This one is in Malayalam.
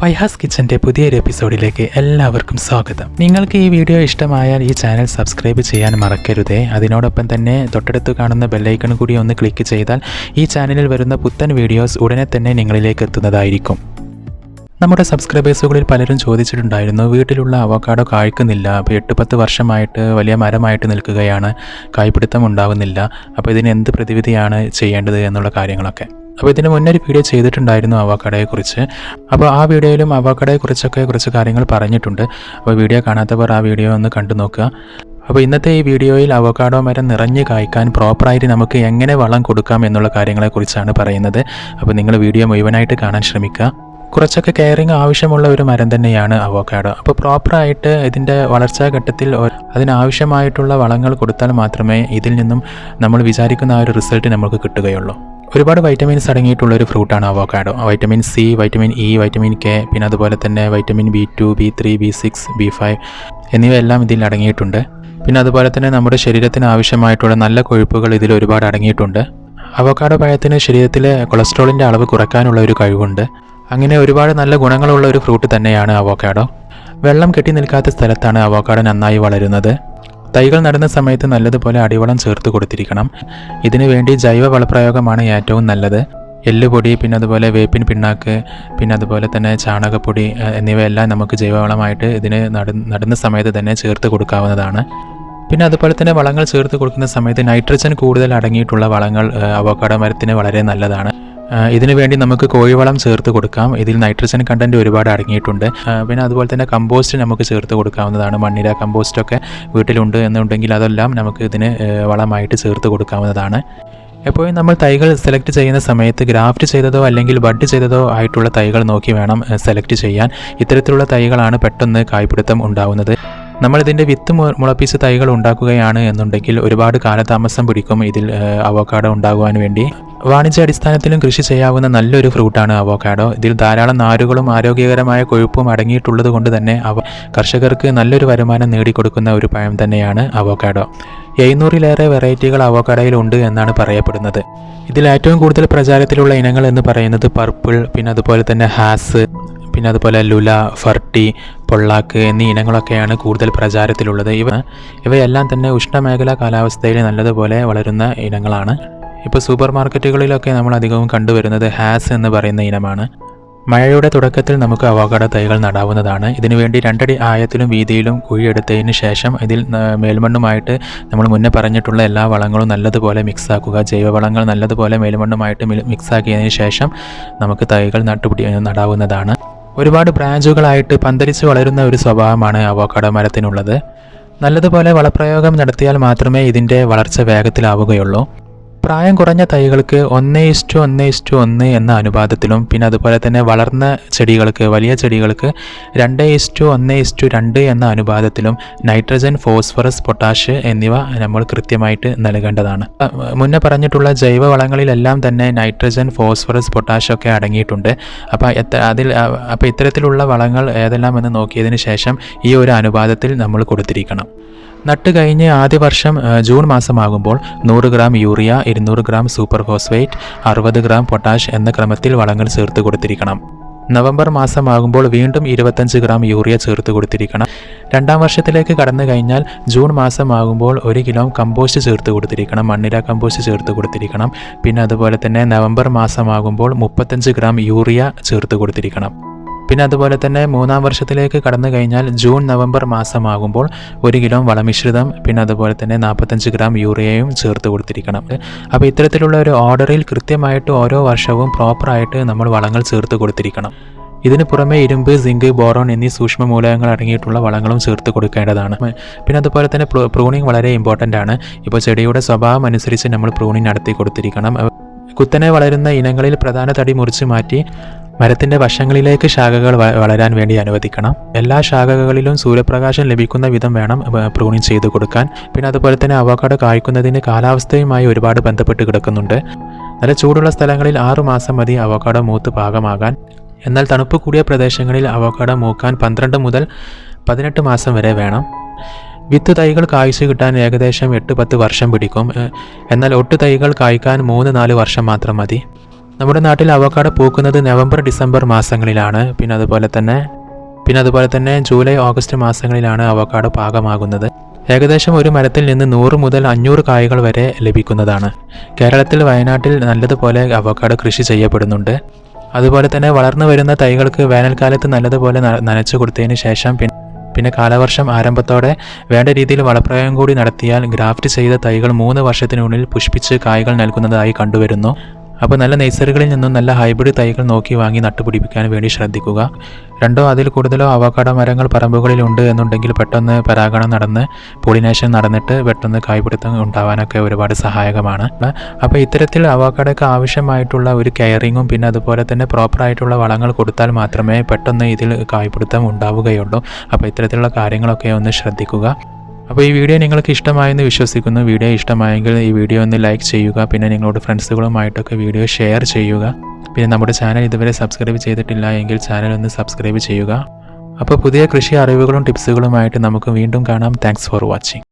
ഫൈഹാസ് കിച്ചൻ്റെ പുതിയൊരു എപ്പിസോഡിലേക്ക് എല്ലാവർക്കും സ്വാഗതം. നിങ്ങൾക്ക് ഈ വീഡിയോ ഇഷ്ടമായാൽ ഈ ചാനൽ സബ്സ്ക്രൈബ് ചെയ്യാൻ മറക്കരുതേ. അതിനോടൊപ്പം തന്നെ തൊട്ടടുത്ത് കാണുന്ന ബെല്ലൈക്കൺ കൂടി ഒന്ന് ക്ലിക്ക് ചെയ്താൽ ഈ ചാനലിൽ വരുന്ന പുത്തൻ വീഡിയോസ് ഉടനെ തന്നെ നിങ്ങളിലേക്ക് എത്തുന്നതായിരിക്കും. നമ്മുടെ സബ്സ്ക്രൈബേഴ്സുകളിൽ പലരും ചോദിച്ചിട്ടുണ്ടായിരുന്നു, വീട്ടിലുള്ള അവോക്കാഡോ കായ്ക്കുന്നില്ല, അപ്പോൾ 8-10 വർഷമായിട്ട് വലിയ മരമായിട്ട് നിൽക്കുകയാണ്, കായ്പിടുത്തം ഉണ്ടാവുന്നില്ല, അപ്പോൾ ഇതിന് എന്ത് പ്രതിവിധിയാണ് ചെയ്യേണ്ടത് എന്നുള്ള കാര്യങ്ങളൊക്കെ. അപ്പോൾ ഇതിന് മുന്നേ ഒരു വീഡിയോ ചെയ്തിട്ടുണ്ടായിരുന്നു അവോക്കാഡോയെക്കുറിച്ച്. അപ്പോൾ ആ വീഡിയോയിലും അവോക്കാഡോയെക്കുറിച്ചൊക്കെ കുറച്ച് കാര്യങ്ങൾ പറഞ്ഞിട്ടുണ്ട്. അപ്പോൾ വീഡിയോ കാണാത്തവർ ആ വീഡിയോ ഒന്ന് കണ്ടു നോക്കുക. അപ്പോൾ ഇന്നത്തെ ഈ വീഡിയോയിൽ അവോക്കാഡോ മരം നിറഞ്ഞ് കായ്ക്കാൻ പ്രോപ്പറായിട്ട് നമുക്ക് എങ്ങനെ വളം കൊടുക്കാം എന്നുള്ള കാര്യങ്ങളെക്കുറിച്ചാണ് പറയുന്നത്. അപ്പോൾ നിങ്ങൾ വീഡിയോ മുഴുവനായിട്ട് കാണാൻ ശ്രമിക്കുക. കുറച്ചൊക്കെ കെയറിങ് ആവശ്യമുള്ള ഒരു മരം തന്നെയാണ് അവോക്കാഡോ. അപ്പോൾ പ്രോപ്പറായിട്ട് ഇതിൻ്റെ വളർച്ചാ ഘട്ടത്തിൽ അതിനാവശ്യമായിട്ടുള്ള വളങ്ങൾ കൊടുത്താൽ മാത്രമേ ഇതിൽ നിന്നും നമ്മൾ വിചാരിക്കുന്ന ആ ഒരു റിസൾട്ട് നമുക്ക് കിട്ടുകയുള്ളൂ. ഒരുപാട് വൈറ്റമിൻസ് അടങ്ങിയിട്ടുള്ള ഒരു ഫ്രൂട്ടാണ് avocado. Vitamin C, vitamin E, vitamin K, പിന്നെ അതുപോലെ തന്നെ vitamin B2, B3, B6, B5 എന്നിവയെല്ലാം ഇതിൽ അടങ്ങിയിട്ടുണ്ട്. പിന്നെ അതുപോലെ തന്നെ നമ്മുടെ ശരീരത്തിന് ആവശ്യമായിട്ടുള്ള നല്ല കൊഴുപ്പുകൾ ഇതിൽ ഒരുപാട് അടങ്ങിയിട്ടുണ്ട്. അവോക്കാഡോ പഴത്തിന് ശരീരത്തിലെ കൊളസ്ട്രോളിൻ്റെ അളവ് കുറയ്ക്കാനുള്ള ഒരു കഴിവുണ്ട്. അങ്ങനെ ഒരുപാട് നല്ല ഗുണങ്ങളുള്ള ഒരു ഫ്രൂട്ട് തന്നെയാണ് അവോക്കാഡോ. വെള്ളം കെട്ടി നിൽക്കാത്ത സ്ഥലത്താണ് അവോക്കാഡോ നന്നായി വളരുന്നത്. തൈകൾ നടുന്ന സമയത്ത് നല്ലതുപോലെ അടിവളം ചേർത്ത് കൊടുത്തിരിക്കണം. ഇതിനു വേണ്ടി ജൈവ വളപ്രയോഗമാണ് ഏറ്റവും നല്ലത്. എല്ലുപൊടി, പിന്നെ അതുപോലെ വേപ്പിൻ പിണ്ണാക്ക്, പിന്നെ അതുപോലെ തന്നെ ചാണകപ്പൊടി എന്നിവയെല്ലാം നമുക്ക് ജൈവവളമായിട്ട് ഇതിന് നടുന്ന സമയത്ത് തന്നെ ചേർത്ത് കൊടുക്കാവുന്നതാണ്. പിന്നെ അതുപോലെ തന്നെ വളങ്ങൾ ചേർത്ത് കൊടുക്കുന്ന സമയത്ത് നൈട്രജൻ കൂടുതൽ അടങ്ങിയിട്ടുള്ള വളങ്ങൾ അവോക്കാഡോ മരത്തിന് വളരെ നല്ലതാണ്. ഇതിനു വേണ്ടി നമുക്ക് കോഴിവളം ചേർത്ത് കൊടുക്കാം. ഇതിൽ നൈട്രജൻ കണ്ടന്റ് ഒരുപാട് അടങ്ങിയിട്ടുണ്ട്. പിന്നെ അതുപോലെ തന്നെ കമ്പോസ്റ്റ് നമുക്ക് ചേർത്ത് കൊടുക്കാവുന്നതാണ്. മണ്ണിര കമ്പോസ്റ്റൊക്കെ വീട്ടിലുണ്ട് എന്നുണ്ടെങ്കിൽ അതെല്ലാം നമുക്ക് ഇതിന് വളമായിട്ട് ചേർത്ത് കൊടുക്കാവുന്നതാണ്. എപ്പോഴും നമ്മൾ തൈകൾ സെലക്ട് ചെയ്യുന്ന സമയത്ത് ഗ്രാഫ്റ്റ് ചെയ്തതോ അല്ലെങ്കിൽ ബഡ് ചെയ്തതോ ആയിട്ടുള്ള തൈകൾ നോക്കി വേണം സെലക്ട് ചെയ്യാൻ. ഇത്തരത്തിലുള്ള തൈകളാണ് പെട്ടെന്ന് കായ്പിടുത്തം ഉണ്ടാവുന്നത്. നമ്മളിതിൻ്റെ വിത്ത് മുളപ്പിച്ച് തൈകൾ ഉണ്ടാക്കുകയാണ് എന്നുണ്ടെങ്കിൽ ഒരുപാട് കാലതാമസം പിടിക്കും ഇതിൽ അവോക്കാഡോ ഉണ്ടാകുവാൻ വേണ്ടി. വാണിജ്യ അടിസ്ഥാനത്തിലും കൃഷി ചെയ്യാവുന്ന നല്ലൊരു ഫ്രൂട്ടാണ് അവോക്കാഡോ. ഇതിൽ ധാരാളം നാരുകളും ആരോഗ്യകരമായ കൊഴുപ്പും അടങ്ങിയിട്ടുള്ളത് കൊണ്ട് തന്നെ കർഷകർക്ക് നല്ലൊരു വരുമാനം നേടിക്കൊടുക്കുന്ന ഒരു പഴം തന്നെയാണ് അവോക്കാഡോ. 700-ലേറെ വെറൈറ്റികൾ അവോക്കാഡോയിൽ ഉണ്ട് എന്നാണ് പറയപ്പെടുന്നത്. ഇതിൽ ഏറ്റവും കൂടുതൽ പ്രചാരത്തിലുള്ള ഇനങ്ങൾ എന്ന് പറയുന്നത് പർപ്പിൾ, പിന്നെ അതുപോലെ തന്നെ ഹാസ്, പിന്നെ അതുപോലെ ലുല, ഫർട്ടി, പൊള്ളാക്ക് എന്നീ ഇനങ്ങളൊക്കെയാണ് കൂടുതൽ പ്രചാരത്തിലുള്ളത്. ഇവയെല്ലാം തന്നെ ഉഷ്ണമേഖലാ കാലാവസ്ഥയിൽ നല്ലതുപോലെ വളരുന്ന ഇനങ്ങളാണ്. ഇപ്പോൾ സൂപ്പർ മാർക്കറ്റുകളിലൊക്കെ നമ്മൾ അധികവും കണ്ടുവരുന്നത് ഹാസ് എന്ന് പറയുന്ന ഇനമാണ്. മഴയുടെ തുടക്കത്തിൽ നമുക്ക് അവോക്കാഡോ തൈകൾ നടാവുന്നതാണ്. ഇതിനുവേണ്ടി 2 അടി ആഴത്തിലും വീതിയിലും കുഴിയെടുത്തതിന് ശേഷം ഇതിൽ മേൽമണ്ണുമായിട്ട് നമ്മൾ മുന്നേ പറഞ്ഞിട്ടുള്ള എല്ലാ വളങ്ങളും നല്ലതുപോലെ മിക്സാക്കുക. ജൈവവളങ്ങൾ നല്ലതുപോലെ മേൽമണ്ണുമായിട്ട് മിക്സാക്കിയതിന് ശേഷം നമുക്ക് തൈകൾ നടാവുന്നതാണ്. ഒരുപാട് ബ്രാഞ്ചുകളായിട്ട് പന്തലിച്ച് വളരുന്ന ഒരു സ്വഭാവമാണ് അവോക്കാഡോ മരത്തിനുള്ളത്. നല്ലതുപോലെ വളപ്രയോഗം നടത്തിയാൽ മാത്രമേ ഇതിൻ്റെ വളർച്ച വേഗത്തിലാവുകയുള്ളൂ. പ്രായം കുറഞ്ഞ തൈകൾക്ക് 1:1:1 എന്ന അനുപാതത്തിലും, പിന്നെ അതുപോലെ തന്നെ വളർന്ന ചെടികൾക്ക്, വലിയ ചെടികൾക്ക് 2:1:2 എന്ന അനുപാതത്തിലും നൈട്രജൻ, ഫോസ്ഫറസ്, പൊട്ടാഷ് എന്നിവ നമ്മൾ കൃത്യമായിട്ട് നൽകേണ്ടതാണ്. മുന്നേ പറഞ്ഞിട്ടുള്ള ജൈവവളങ്ങളിലെല്ലാം തന്നെ നൈട്രജൻ, ഫോസ്ഫറസ്, പൊട്ടാഷ് ഒക്കെ അടങ്ങിയിട്ടുണ്ട്. അപ്പോൾ ഇത്തരത്തിലുള്ള വളങ്ങൾ ഏതെല്ലാം എന്ന് നോക്കിയതിന് ശേഷം ഈ ഒരു അനുപാതത്തിൽ നമ്മൾ കൊടുത്തിരിക്കണം. നട്ട് കഴിഞ്ഞ് ആദ്യ വർഷം ജൂൺ മാസമാകുമ്പോൾ 100 gram urea, 200 gram super phosphate, 60 gram potash എന്ന ക്രമത്തിൽ വളങ്ങൾ ചേർത്ത് കൊടുത്തിരിക്കണം. നവംബർ മാസമാകുമ്പോൾ വീണ്ടും 25 ഗ്രാം യൂറിയ ചേർത്ത് കൊടുത്തിരിക്കണം. 2ാം വർഷത്തിലേക്ക് കടന്നു കഴിഞ്ഞാൽ ജൂൺ മാസമാകുമ്പോൾ 1 കിലോ കമ്പോസ്റ്റ് ചേർത്ത് കൊടുത്തിരിക്കണം. മണ്ണിര കമ്പോസ്റ്റ് ചേർത്ത് കൊടുത്തിരിക്കണം. പിന്നെ അതുപോലെ തന്നെ നവംബർ മാസമാകുമ്പോൾ 35 ഗ്രാം യൂറിയ ചേർത്ത് കൊടുത്തിരിക്കണം. പിന്നെ അതുപോലെ തന്നെ 3ാം വർഷത്തിലേക്ക് കടന്നു കഴിഞ്ഞാൽ ജൂൺ നവംബർ മാസമാകുമ്പോൾ 1 കിലോ വളമിശ്രിതം, പിന്നെ അതുപോലെ തന്നെ 45 ഗ്രാം യൂറിയയും ചേർത്ത് കൊടുത്തിരിക്കണം. അപ്പോൾ ഇത്തരത്തിലുള്ള ഒരു ഓർഡറിൽ കൃത്യമായിട്ട് ഓരോ വർഷവും പ്രോപ്പറായിട്ട് നമ്മൾ വളങ്ങൾ ചേർത്ത് കൊടുത്തിരിക്കണം. ഇതിന് പുറമെ ഇരുമ്പ്, സിങ്ക്, ബോറോൺ എന്നീ സൂക്ഷ്മ മൂലകങ്ങൾ അടങ്ങിയിട്ടുള്ള വളങ്ങളും ചേർത്ത് കൊടുക്കേണ്ടതാണ്. പിന്നെ അതുപോലെ തന്നെ പ്രൂണിങ് വളരെ ഇമ്പോർട്ടൻ്റ് ആണ്. ഇപ്പോൾ ചെടിയുടെ സ്വഭാവം അനുസരിച്ച് നമ്മൾ പ്രൂണിങ് നടത്തി കൊടുത്തിരിക്കണം. കുത്തനെ വളരുന്ന ഇനങ്ങളിൽ പ്രധാന തടി മുറിച്ച് മാറ്റി മരത്തിൻ്റെ വശങ്ങളിലേക്ക് ശാഖകൾ വളരാൻ വേണ്ടി അനുവദിക്കണം. എല്ലാ ശാഖകളിലും സൂര്യപ്രകാശം ലഭിക്കുന്ന വിധം വേണം പ്രൂണിങ് ചെയ്ത് കൊടുക്കാൻ. പിന്നെ അതുപോലെ തന്നെ അവോക്കാഡോ കായ്ക്കുന്നതിന് കാലാവസ്ഥയുമായി ഒരുപാട് ബന്ധപ്പെട്ട് കിടക്കുന്നുണ്ട്. നല്ല ചൂടുള്ള സ്ഥലങ്ങളിൽ 6 മാസം മതി അവോക്കാഡോ മൂത്ത് പാകമാകാൻ. എന്നാൽ തണുപ്പ് കൂടിയ പ്രദേശങ്ങളിൽ അവോക്കാഡോ മൂക്കാൻ 12 മുതൽ 18 മാസം വരെ വേണം. വിത്ത് തൈകൾ കായ്ച്ചു കിട്ടാൻ ഏകദേശം 8-10 വർഷം പിടിക്കും. എന്നാൽ ഒട്ടു തൈകൾ കായ്ക്കാൻ 3-4 വർഷം മാത്രം മതി. നമ്മുടെ നാട്ടിൽ അവക്കാഡോ പൂക്കുന്നത് നവംബർ ഡിസംബർ മാസങ്ങളിലാണ്. പിന്നെ അതുപോലെ തന്നെ ജൂലൈ ഓഗസ്റ്റ് മാസങ്ങളിലാണ് അവക്കാഡോ പാകമാകുന്നത്. ഏകദേശം ഒരു മരത്തിൽ നിന്ന് 100 മുതൽ 500 കായ്കൾ വരെ ലഭിക്കുന്നതാണ്. കേരളത്തിൽ വയനാട്ടിൽ നല്ലതുപോലെ അവക്കാഡോ കൃഷി ചെയ്യപ്പെടുന്നുണ്ട്. അതുപോലെ തന്നെ വളർന്നു വരുന്ന തൈകൾക്ക് വേനൽക്കാലത്ത് നല്ലതുപോലെ നനച്ചു കൊടുത്തതിന് ശേഷം പിന്നെ കാലവർഷം ആരംഭത്തോടെ വേണ്ട രീതിയിൽ വളപ്രയോഗം കൂടി നടത്തിയാൽ ഗ്രാഫ്റ്റ് ചെയ്ത തൈകൾ 3 വർഷത്തിനുള്ളിൽ പുഷ്പിച്ച് കായ്കൾ നൽകുന്നതായി കണ്ടുവരുന്നു. അപ്പോൾ നല്ല നഴ്സറികളിൽ നിന്നും നല്ല ഹൈബ്രിഡ് തൈകൾ നോക്കി വാങ്ങി നട്ടുപിടിപ്പിക്കാൻ വേണ്ടി ശ്രദ്ധിക്കുക. 2 അതിൽ കൂടുതലോ അവക്കാഡോ മരങ്ങൾ പറമ്പുകളിലുണ്ട് എന്നുണ്ടെങ്കിൽ പെട്ടെന്ന് പരാഗണം നടന്ന് പോളിനേഷൻ നടന്നിട്ട് പെട്ടെന്ന് കായ്പിടുത്തം ഉണ്ടാവാനൊക്കെ ഒരുപാട് സഹായകമാണ്. അപ്പോൾ ഇത്തരത്തിൽ അവക്കാഡോയ്ക്ക് ആവശ്യമായിട്ടുള്ള ഒരു കെയറിങ്ങും പിന്നെ അതുപോലെ തന്നെ പ്രോപ്പറായിട്ടുള്ള വളങ്ങൾ കൊടുത്താൽ മാത്രമേ പെട്ടെന്ന് ഇതിൽ കായ്പിടുത്തം ഉണ്ടാവുകയുള്ളൂ. അപ്പോൾ ഇത്തരത്തിലുള്ള കാര്യങ്ങളൊക്കെ ഒന്ന് ശ്രദ്ധിക്കുക. അപ്പോൾ ഈ വീഡിയോ നിങ്ങൾക്ക് ഇഷ്ടമായെന്ന് വിശ്വസിക്കുന്നു. വീഡിയോ ഇഷ്ടമായെങ്കിൽ ഈ വീഡിയോ ഒന്ന് ലൈക്ക് ചെയ്യുക. പിന്നെ നിങ്ങളുടെ ഫ്രണ്ട്സുകളുമായിട്ടൊക്കെ വീഡിയോ ഷെയർ ചെയ്യുക. പിന്നെ നമ്മുടെ ചാനൽ ഇതുവരെ സബ്സ്ക്രൈബ് ചെയ്തിട്ടില്ല എങ്കിൽ ചാനൽ ഒന്ന് സബ്സ്ക്രൈബ് ചെയ്യുക. അപ്പോൾ പുതിയ കൃഷി അറിവുകളും ടിപ്സുകളുമായിട്ട് നമുക്ക് വീണ്ടും കാണാം. Thanks for watching.